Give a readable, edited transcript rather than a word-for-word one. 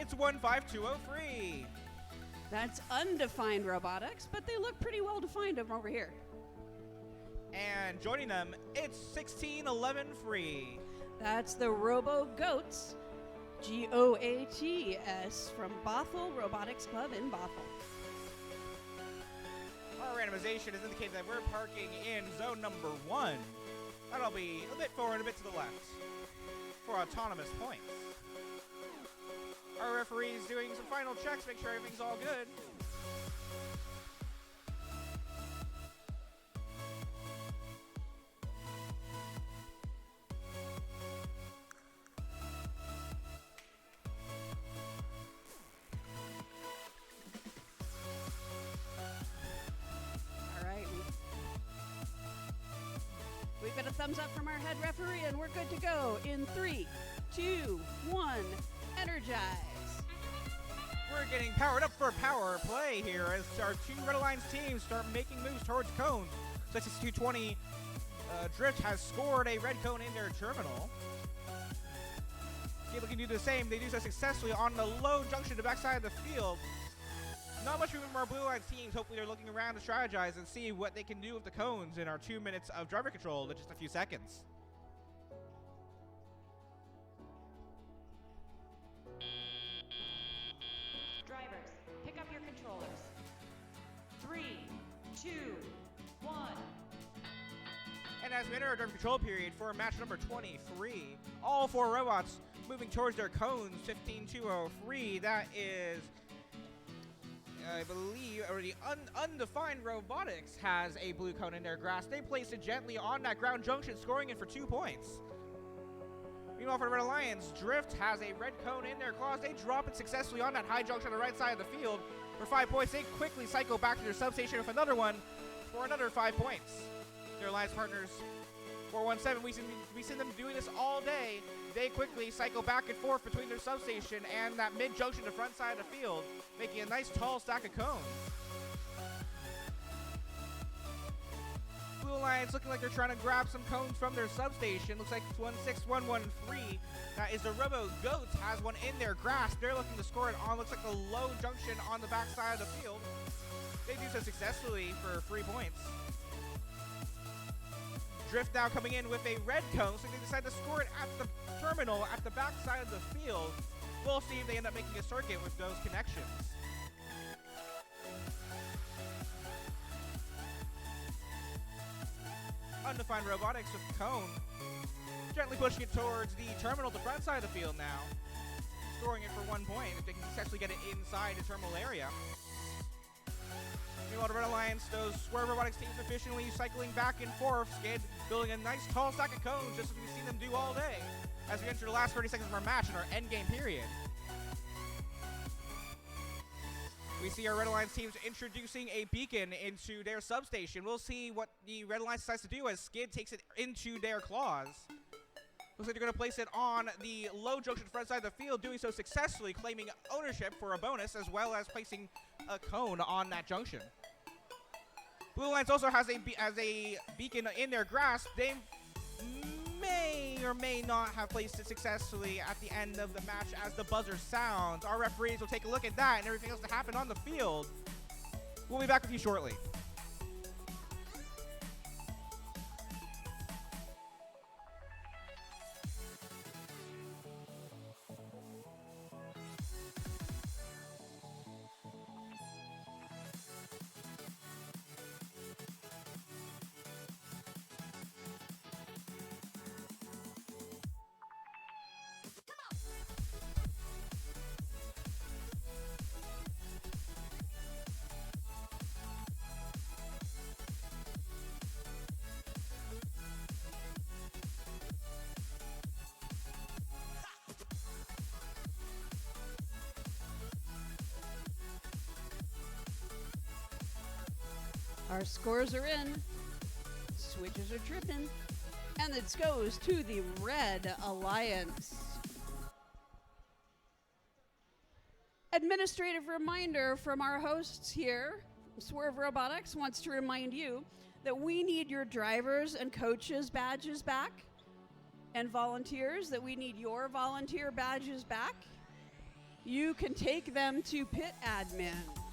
it's 15203. That's undefined robotics, but they look pretty well defined over here. And joining them, it's 1611 That's the Robo Goats, GOATS, from Bothell Robotics Club in Bothell. Our randomization has indicated that we're parking in zone number 1. That'll be a bit forward, a bit to the left for autonomous points. Our referee's doing some final checks, make sure everything's all good. We've got a thumbs up from our head referee, and we're good to go in 3, 2, 1, energize. We're getting powered up for power play here as our two Red Alliance teams start making moves towards cones. 6220 Drift has scored a red cone in their terminal. Cable can do the same. They do so successfully on the low junction to backside of the field. Not much movement from our Blue Alliance teams. Hopefully they're looking around to strategize and see what they can do with the cones in our 2 minutes of driver control in just a few seconds. Drivers, pick up your controllers. 3, 2, 1. And as we enter our driver control period for match number 23, all four robots moving towards their cones, 15203. That is, I believe, already undefined robotics has a blue cone in their grasp. They place it gently on that ground junction, scoring it for 2 points. Meanwhile, for the Red Alliance, Drift has a red cone in their claws. They drop it successfully on that high junction on the right side of the field for 5 points. They quickly cycle back to their substation with another one for another 5 points. Their alliance partners, 417, we see them doing this all day. They quickly cycle back and forth between their substation and that mid-junction to front side of the field, making a nice tall stack of cones. Blue Alliance looking like they're trying to grab some cones from their substation. Looks like 16113. That is the Robo Goats has one in their grasp. They're looking to score it on, looks like the low junction on the back side of the field. They do so successfully for 3 points. Drift now coming in with a red cone, so they decide to score it at the terminal at the back side of the field. We'll see if they end up making a circuit with those connections. Undefined robotics with the cone, gently pushing it towards the terminal, the front side of the field now, scoring it for 1 point if they can successfully get it inside the terminal area. Meanwhile, the Red Alliance, those Swerve Robotics teams efficiently cycling back and forth, Skid building a nice tall stack of cones just as we've seen them do all day as we enter the last 30 seconds of our match in our endgame period. We see our Red Alliance teams introducing a beacon into their substation. We'll see what the Red Alliance decides to do as Skid takes it into their claws. Looks like they're going to place it on the low junction front side of the field, doing so successfully, claiming ownership for a bonus, as well as placing a cone on that junction. Blue Alliance also has a beacon in their grasp. They may or may not have placed it successfully at the end of the match as the buzzer sounds. Our referees will take a look at that and everything else that happened on the field. We'll be back with you shortly. Our scores are in, switches are tripping, and it goes to the Red Alliance. Administrative reminder from our hosts here. Swerve Robotics wants to remind you that we need your drivers and coaches badges back, and volunteers, that we need your volunteer badges back. you can take them to pit admin.